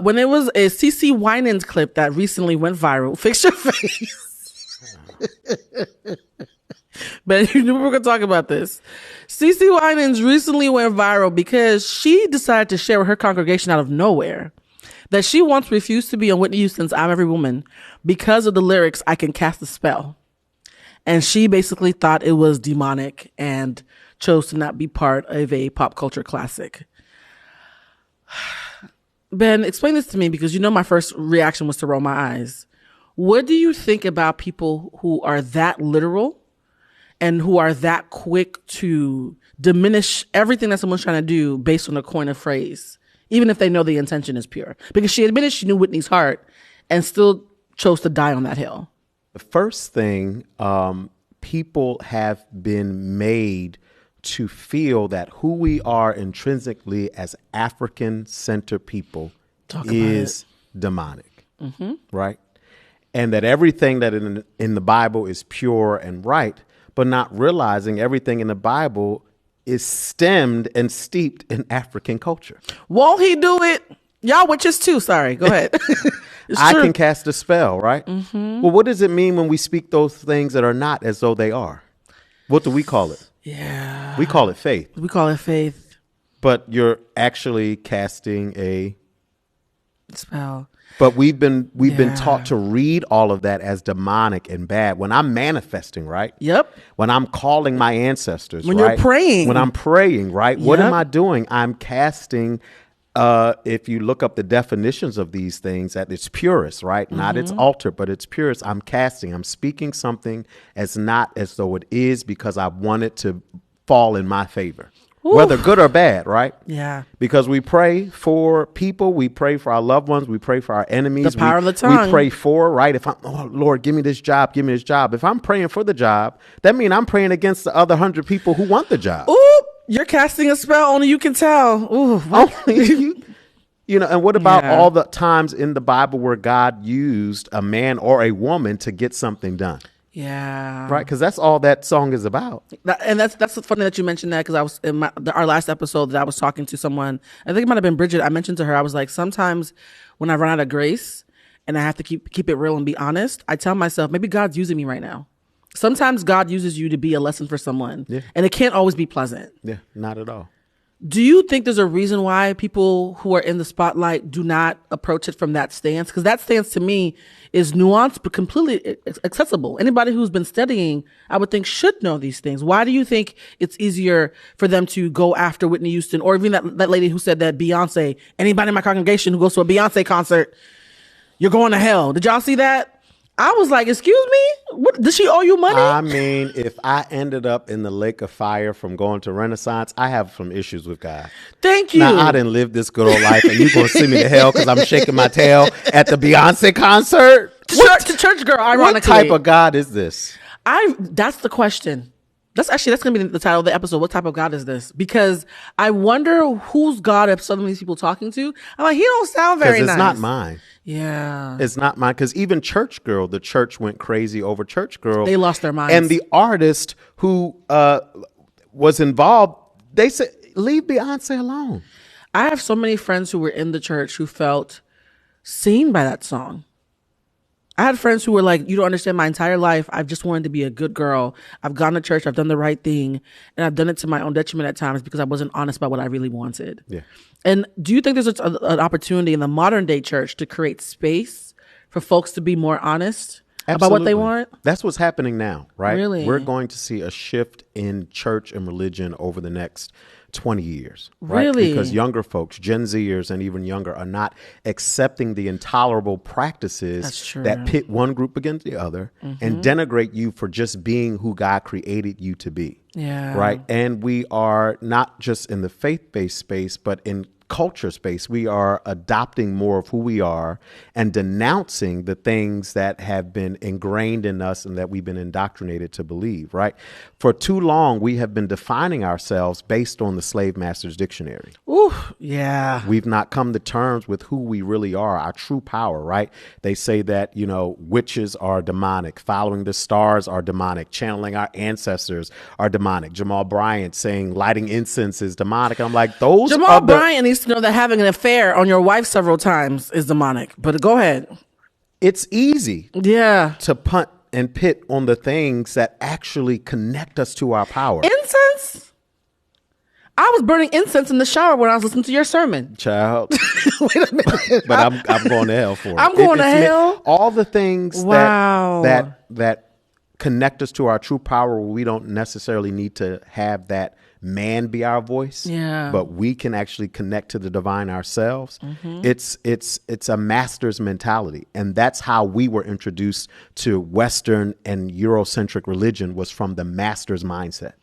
When it was a CeCe Winans clip that recently went viral, fix your face. But you knew we were going to talk about this. CeCe Winans recently went viral because she decided to share with her congregation out of nowhere that she once refused to be on Whitney Houston's I'm Every Woman because of the lyrics, I can cast a spell. And she basically thought it was demonic and chose to not be part of a pop culture classic. Ben, explain this to me, because you know my first reaction was to roll my eyes. What do you think about people who are that literal and who are that quick to diminish everything that someone's trying to do based on a coin of phrase, even if they know the intention is pure? Because she admitted she knew Whitney's heart and still chose to die on that hill. The first thing, people have been made to feel that who we are intrinsically as African-centered people is demonic, right? And that everything that in the Bible is pure and right, but not realizing everything in the Bible is stemmed and steeped in African culture. Won't he do it? Y'all witches too. Sorry, go ahead. I can cast a spell, right? Well, what does it mean when we speak those things that are not as though they are? What do we call it? Yeah. We call it faith. We call it faith. But you're actually casting a spell. But we've been taught to read all of that as demonic and bad. When I'm manifesting, right? Yep. When I'm calling my ancestors, when right? You're praying. When I'm praying, right? Yep. What am I doing? I'm casting, if you look up the definitions of these things at its purest, right? Not its altered, but its purest. I'm casting. I'm speaking something as not as though it is, because I want it to fall in my favor. Oof. Whether good or bad, right? Yeah. Because we pray for people, we pray for our loved ones, we pray for our enemies. The power of the tongue. We pray for, right? If I'm, oh Lord, give me this job, give me this job. If I'm praying for the job, that means I'm praying against the other 100 people who want the job. Ooh, you're casting a spell, only you can tell. Ooh, you know, and what about all the times in the Bible where God used a man or a woman to get something done? Yeah. Right. Because that's all that song is about. And that's funny that you mentioned that, because I was in our last episode that I was talking to someone. I think it might have been Bridget. I mentioned to her, I was like, sometimes when I run out of grace and I have to keep it real and be honest, I tell myself, maybe God's using me right now. Sometimes God uses you to be a lesson for someone. Yeah. And it can't always be pleasant. Yeah, not at all. Do you think there's a reason why people who are in the spotlight do not approach it from that stance? Because that stance to me is nuanced but completely accessible. Anybody who's been studying, I would think, should know these things. Why do you think it's easier for them to go after Whitney Houston, or even that lady who said that Beyonce, anybody in my congregation who goes to a Beyonce concert, you're going to hell? Did y'all see that? I was like, excuse me? What, does she owe you money? I mean, if I ended up in the lake of fire from going to Renaissance, I have some issues with God. Thank you. Now, I didn't live this good old life, and you're going to send me to hell because I'm shaking my tail at the Beyonce concert? To church girl, ironically. What type of God is this? That's the question. That's going to be the title of the episode. What type of God is this? Because I wonder whose God are some of these people talking to. I'm like, he don't sound very nice. It's not mine. Yeah. It's not mine. Because even Church Girl, the church went crazy over Church Girl. They lost their minds. And the artist who was involved, they said, leave Beyonce alone. I have so many friends who were in the church who felt seen by that song. I had friends who were like, you don't understand, my entire life, I've just wanted to be a good girl. I've gone to church, I've done the right thing, and I've done it to my own detriment at times because I wasn't honest about what I really wanted. Yeah. And do you think there's an opportunity in the modern day church to create space for folks to be more honest about what they want? That's what's happening now, right? Really? We're going to see a shift in church and religion over the next 20 years. Right? Really? Because younger folks, Gen Zers and even younger, are not accepting the intolerable practices that pit one group against the other and denigrate you for just being who God created you to be. Yeah. Right. And we are not just in the faith-based space, but in culture space. We are adopting more of who we are and denouncing the things that have been ingrained in us and that we've been indoctrinated to believe, right? For too long, we have been defining ourselves based on the slave master's dictionary. Ooh, yeah. We've not come to terms with who we really are, our true power, right? They say that, you know, witches are demonic, following the stars are demonic, channeling our ancestors are demonic. Jamal Bryant saying lighting incense is demonic. I'm like, those Jamal Bryant needs used to know that having an affair on your wife several times is demonic, but go ahead. It's easy to punt and pit on the things that actually connect us to our power. Incense? I was burning incense in the shower when I was listening to your sermon. Child. Wait a minute. But I'm going to hell for it. I'm going to hell? All the things that connect us to our true power, we don't necessarily need to have that man be our voice. Yeah. But we can actually connect to the divine ourselves. Mm-hmm. It's a master's mentality. And that's how we were introduced to Western and Eurocentric religion, was from the master's mindset.